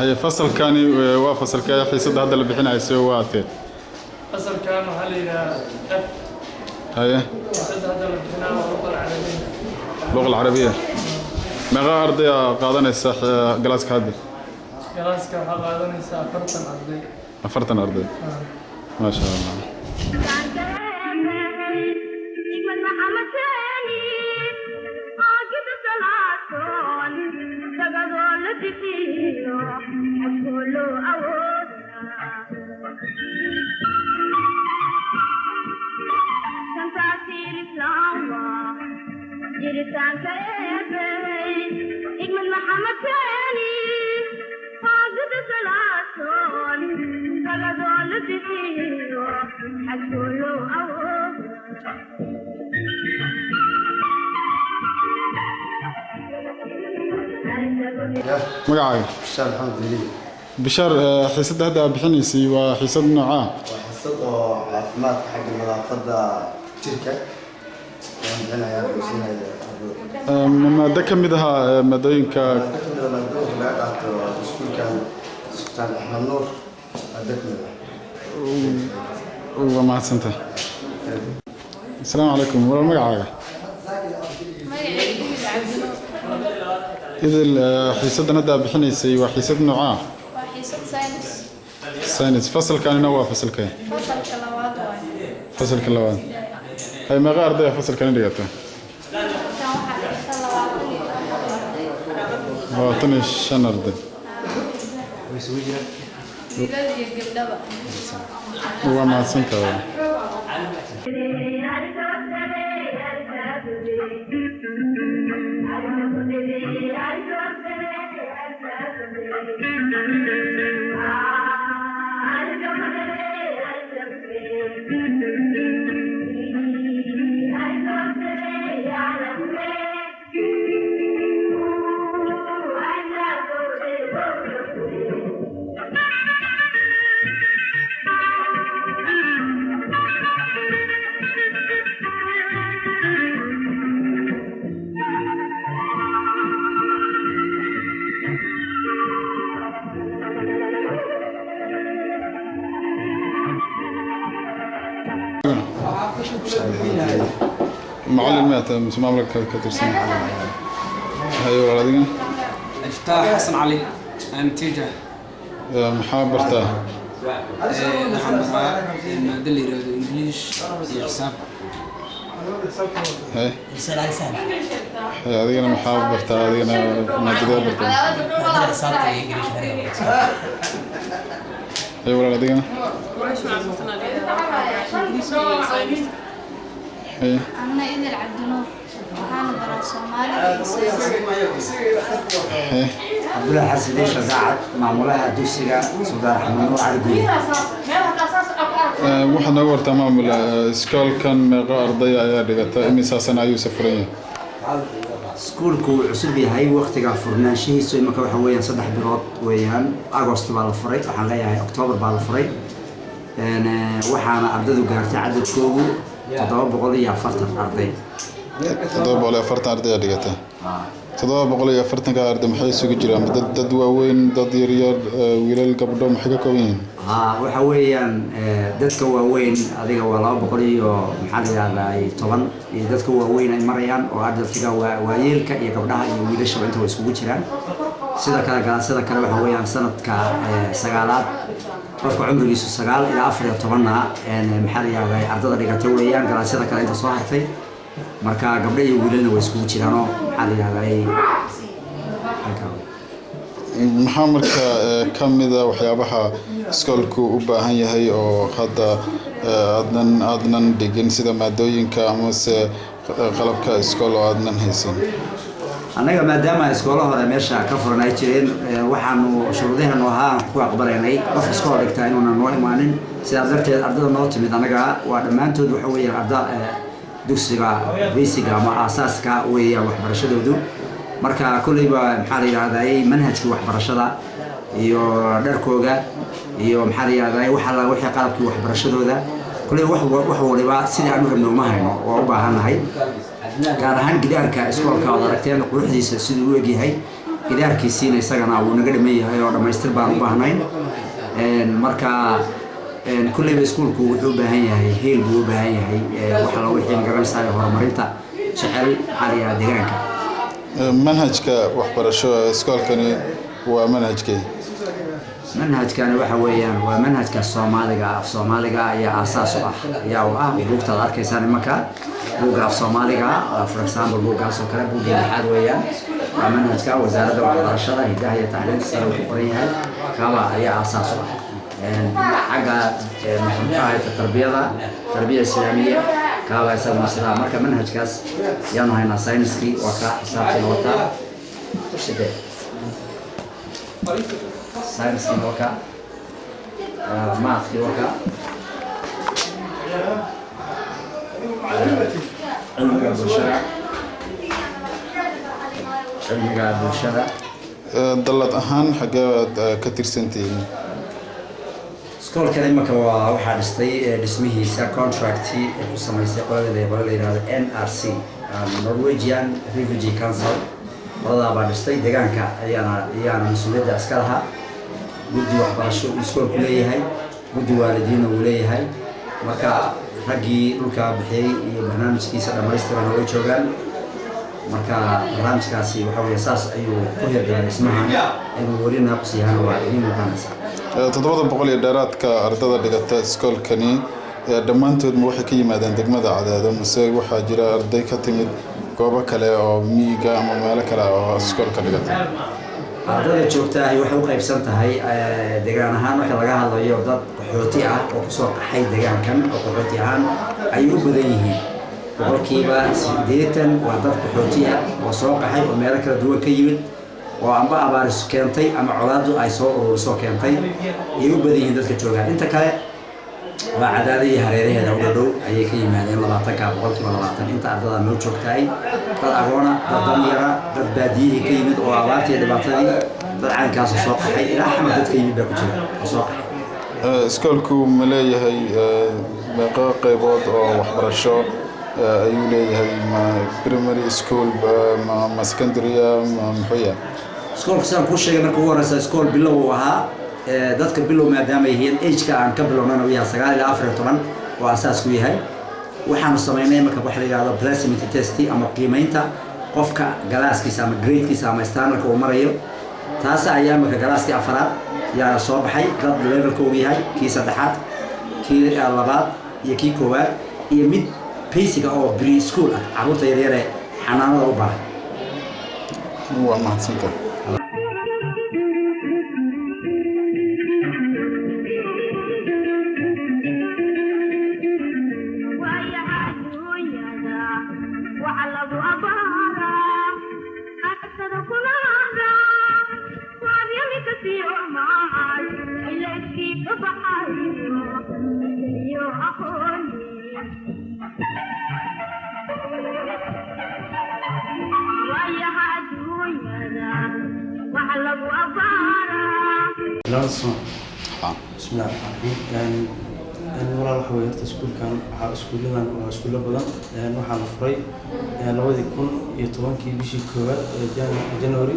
هي فصل كان وافصل كان حيصد هذا اللي بحنا يسوواته فصل كان وحلينا هي حيصد هذا اللي بحنا اللغة العربية ما غير يا قادنا الساح جلاسك هذه جلاسك قادنا الساح فرتن أرضي ما شاء الله مقعد بشار محمد لي بشار حيصد هذا بحنيسي وحيصد نوعه وحيصد عافمات حق المناقضة شركة عندنا يا حسين ما دك مدها مدينك دك مدها مدينك لا قعدت سكول كان سلطان أحمد نور دك مدها وما سنته السلام عليكم ولا مقعد إذا حيصد هذا بحنيسي وحيصد نوعه وحيصد ساينس ساينس فصل كان نوع فصل كان فصل كلوات هاي ما غير ده فصل كان رياته وطني الشنر ده wiilal iyo gabdhaba. waa mahadsantahay معلمات مملكة كترسين هاي ولادنا افتاح حسن علي نتيجة محابرته نحن بقى مادة اللي يراد إنجليش حساب هاي هذه أنا محابرته هذه أنا مادة برضه هاي ولادنا أنا إذا العبد نور أنا برا الصومالي عبد الله حسن ليش زعت معمولها دوسية سوداء حمنو عربي waxaan ugu wartaa maamul iskoolkan meeqa arday ayaa dhigata imisa sana ayuu safraya iskuulku cusub yahay waqtiga furnaanshihiisu imika waxa weeyaan 3 bilood weeyaan August baa la furay waxaan leeyahay October baa la furay waxaana ardaydu gaartay cadadkoodu 740 arday 740 arday dhigata 740 ka arday maxay isugu jiraan dad waaweyn dad yar yar wiilal gabdho maxay ka kooban yihiin waxa weeyaan dadka waaweyn adiga waa 200 iyo maxaa la yiraahdaa 10 iyo dadka waaweyn ay marayaan oo ardayda waayeelka iyo gabdhaha iyo wiilasha inta way isugu jiraan sida kale waxa weeyaan sanadka sagaalaad qofka cumrigiisu 9 ilaa 14 maxaa la yiraahdaa ardayda dhigatay weeyaan galaasyada kale inta soo hartay marka gabdhaha iyo wiilalna way isugu jiraan oo maxaa la yiraahdaa maxaa marka kamida waxyaabaha iskoolku u baahan yahay oo hadda aadnan dhigin sida maadooyinka ama se qalabka iskool oo aadnan haysan anaga maadaama iskoolaha hore meesha ka furan ay jireen waxaanu shuruudahan ahaa ku aqbalaynay qof iskool dhigta inuuna noo imaanin sida darteed ardayda noo timid anaga waa dhammaantood waxa weeyaan arday dugsiga basiga ama asaaska weeyaan waxbarashadoodu marka kulliba maxaa la yiraahdaa manhajka waxbarashada iyo dharkooda iyo maxaa la yiraahdaa waxa qalabkii waxbarashadooda kulliba wax waliba sidii aanu rabno ma hayno waa u baahanahay gaar ahaan gidaarka iskoolka oo aragteen quruxdiisa siduu u egyahay gidaarkiisiina isagana uu naga dhameeyahay oo dhamaystir baan u baahnayn marka kulliba iskoolku wuxuu u baahan yahay heel buu u baahan yahay waxa loo wixii garanaysaa horumarinta jecel maxaa la yiraahdaa deegaanka manhajka waxbarasho iskoolkani waa manhajkii manhajkani waxa weeyaan waa manhajka Soomaaliga ayaa aasaas u ah ayaa u ah buugta arkaysan imaka buugga Soomaaliga for example buuggaas oo kale buugga lixaad weeyaan waa manhajka wasaaradda waxbarashada hidaha iyo tacliinta sare ku qoran yahay kaba ayaa aasaas u ah xagga maxkamada tarbiyada islaamiga kaba isaguna sida marka manhajkaas yaanu haynaa sayniskii waa ka xisaabtii wata sidee sayniskii waka maathkii waka cilmiga bulshada dallad ahaan xageed ka tirsantihiin iskoolkan imaka waxaa dhistay dhismihiisa contractii ku samaysay qolada la yiraahdo NRC Norwegian Refugee Council qolada baa dhistay deegaanka ayaana mas'uuliyadda iska lahaa guddi waxbarasho iskoolku leeyahay guddi waalidiin uu leeyahay marka raggii dhulka bixiyay iyo barnaamijkiisa dhammaystiran way joogaan marka barnaamijkaasi waxa weeye saas ayuu ku hirgalay dhismahan inuu weli naaqsi yahay waa idin muuqanaysa 700 dheeraadka ardada dhigata iskoolkani dhammaantood ma waxay ka yimaadaan degmada Cadaado mise waxaa jira arday ka timid goobo kale oo miyiga ama meelo kale oo iskoolka dhigata ardayda joogtaa waxay u qaybsan tahay deegaan ahaan marka laga hadlayo dad qaxooti ah oo ku soo qaxay deegaankan oo qaxooti ahaan ay u badan yihiin boqolkiiba 80 waa dad qaxooti ah oo soo qaxay oo meelo kala duwan ka yimid oo amba abaaris keentay ama colaadu ay soo urursoo keentay ay u badan yihiin dadka jooga inta kale waa cadaadii hareeraheeda uga dhow ayay ka yimaadeen 20% inta ardada noo joogtay dad agoona dad danyara dad baadiyihii ka yimid oo abaartii dhibaatadii dad caankaas soo qaxay ilaa xamad dadka yimid baa ku jira soo qaxay iskoolku ma leeyahay meeqa qaybood oo waxbarasho ayuu leeyahay ma primary school ma secondary ma muxuu iskoolku saan ku sheegay markuu horeysa iskool bilow ahaa dadka bilow maadaama yihiin age-ka aan ka bilownana uu yahay 9 ilaa 14 oo asaas ku yahay waxaanu sameynay marka waxa la yiraahdo placement test ama qiimeynta qofka galaaskiisa ama grade-kiisa ama standardka uu marayo taas ayaa marka galaaskii afraad yaa soo baxay dad levelka uu yahay kii saddexaad kii labaad iyo kii koowaad iyo mid basic oo pre-school ah carruurta yaryar ee xanaanada u baahan waa mahadsantahay بسم الله الرحمن الرحيم ولا الحوار تسكول كان اسكولنا واسكول بدن waxaan furay 2010 bishii koowaad January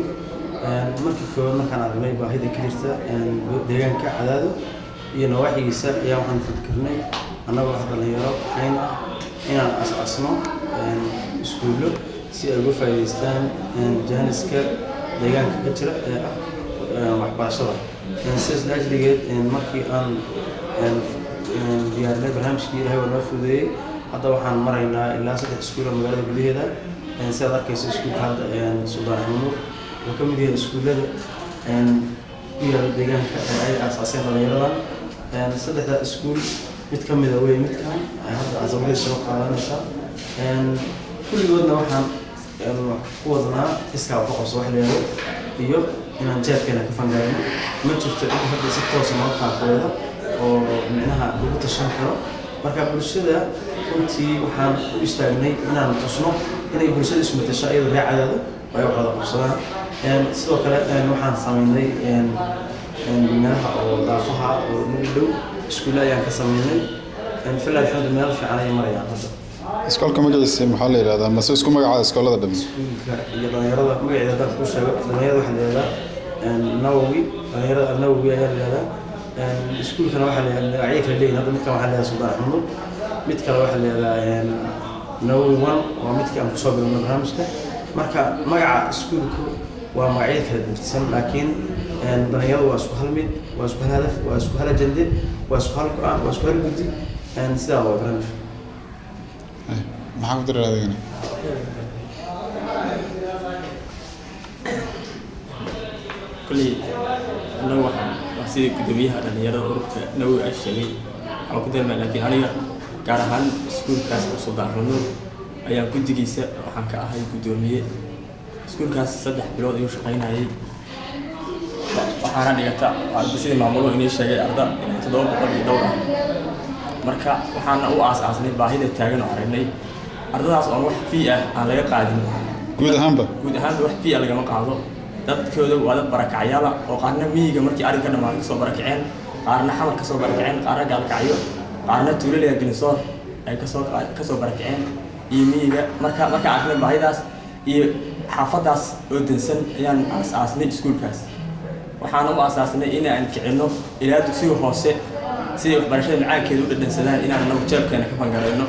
markii koowaad markaan aragnay baahida ka jirta deegaanka cadaado iyo nawaaxigiisa ayaa waxaan fikirnay anagoo dhalinyaro inaan asaasno iskuulo si ay uga faa'iideystaan jaaniska deegaanka ka jira waxbarashada sidaas laajigeed markii aan diyaarnay barnaamijkii ilaahay waa noo fududeeyey hadda waxaan maraynaa ilaa 3 iskuul oo magaalada gudaheeda sidaad arkaysa iskuulka hadda Suldaan Axmed oo ka mid yahay iskuulada ku yaala deegaanka ay asaaseen dhalinyaradan saddexda iskuul mid ka mid ah way midkaan hadda asawirada soo qaadanaysa kulligoodna waxaan ku wadnaa iskaa wax qabso wax leeyahay iyo inaan jeebkeena ka fangaarno ma jirto cid hadda si toos ah noo qaadayda oo micnaha lagu tashan karo marka bulshada runtii waxaan u istaagnay inaan tusno inay bulshada isku matasho iyadoo raacadaada ay wada qabsadaan sidoo kale waxaan sameynay meelaha oo daafaha oo nagu dhow iskuul ayaan ka sameynay fil alxamdulillah meel fiican ay marayaan hadda iskoolka magaciisa maxaa la yiraahdaa ma soo isku magacaada iskoolada dhammaan iskuulka iyo dhalinyarada magaceeda dadka ku sheego dhalinyarada waxa la yiraahdaa Nawawi dhalinyarada Nawawi ayaa la yiraahdaa iskuulkana waxa la yiraahdaa magacyo kala leeyahay hadda midkan waxa la yiraahdaa Suldaan Axmed mid kale waxa la yiraahdaa Nawawi 1 waa midkii aan ku soo bilownay barnaamijka marka magaca iskuulku waa magacyo kala duwan laakiin dhalinyaradu waa isku hal mid waa isku hal hadaf waa isku hal ajende waa isku hal qaan waa isku hal guddi sidaa waa barnaamij maxaa ku diraadayna kulli annagu waxaan sidii gudoomiyaha dhalinyarada ururka Nawawi ay sheegay waxaan ku dareemay laakiin aniga gaar ahaan iskuulkaas oo Suldaan Axmed ayaan guddigiisa waxaan ka ahay gudoomiye iskuulkaas 3 bilood ayuu shaqaynayay waxaana dhigata sidii maamuluhu inay sheegay arda 700 iyo dhowr ah marka waxaana u aasaasnay baahida taagan oo aragnay ardadaas oo wax fee ah aan laga qaadin guud ahaanba wax fee laga ma qaado dadkooda waa dad barakacyaal oo qaarna miyiga markii arinka dhamaan ka soo barakaceen qaarna xamar ka soo barakaceen qaarna gaalkacyo qaarna tuulada Galisoor ay ka soo barakaceen iyo miyiga marka aragnay baahidaas iyo xaafadaas oo dansan ayaan aasaasnay iskuulkaas waxaan u aasaasnay in aan kicino ilaa dugsiga hoose sidii waxbarashada macaankeedu u dhadhansadaan inaan nagu jeebkeena ka fangarayno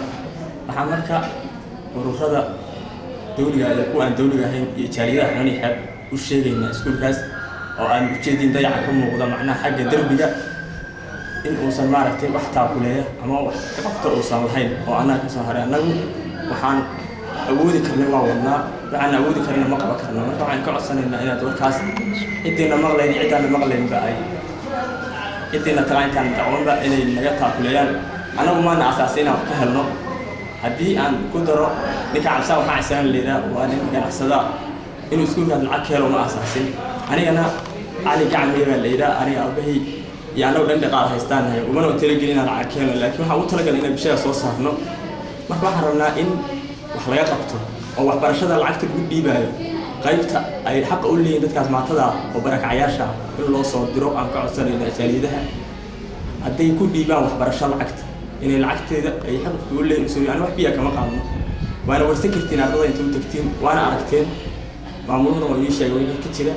waxaan marka ururada dawliga iyo kuwa aan dawliga ahayn iyo jaariyadaha xubnaha xeeb u sheegayna iskuulkaas oo aan ujeedin dayaca ka muuqda macnaha xagga darbiga in uusan maaragtay wax taakuleeya ama wax ka qabto uusan lahayn oo annaga ka soo haray annagu waxaan awoodi karnay waan wadnaa waxaan awoodi karna ma qaban karna marka waxaan ka codsanaynaa inaad warkaas ciddina maqlayn ciddana maqlaynba ay ciddina talaantaan dacwanba inay naga taakuleeyaan anagu maana asaasay inaan ka helno haddii aan ku daro ninka cabsaa waxaa isaan leedaa waa nin ganacsada inuu iskuulkaas lacag ka helo ma asaasin anigana cali gacmiga baa leedaa aniga aabahii iyo anagu dhan dhaqaal haystaan hayo umana talagelin inaan lacag ka helo laakiin waxaan u talagalay inaan bishaga soo saarno marka waxaan rabnaa in wax laga qabto oo waxbarashada lacagta lagu dhiibaayo qaybta ay xaq u leeyihiin dadkaas maatada oo barakacayaasha in loo soo diro aan ka codsanayno jaalidaha hadday ku dhiibaan waxbarasho lacagta inay lacagteeda ay xaq u leeyihiin soo aan wax biya kama qaadno waana warsan kartiin ardada inta u tagtiin waana aragteen maamulada oo ii sheegay wixii ka jira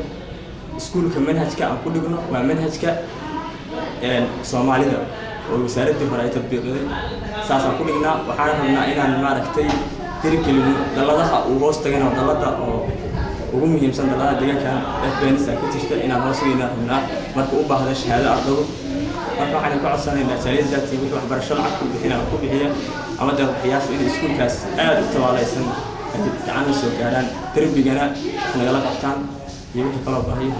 iskuulka manhajka aan ku dhigno waa manhajka Soomaalida oo wasaaradda hore ay tadbiiqday saasaan ku dhignaa waxaan rabnaa inaan maaragtay tirkelino daladaha uu hoos tagana dalada oo ugu muhiimsan dalada deegaanka FBNS ka jirta inaan hoos weynaa rabnaa marka u baahdo shahaado ardaydu marka waxaan ka codsanaynaa jaaliyadda wixii waxbarasho lacag ku bixinaa ku bixiya ama deeqbixiyaas in iskuulkaas aad u tawaalaysan ay gacan u soo gaaraan darbigana nagala qabtaan iyo wixii kale oo baahiyo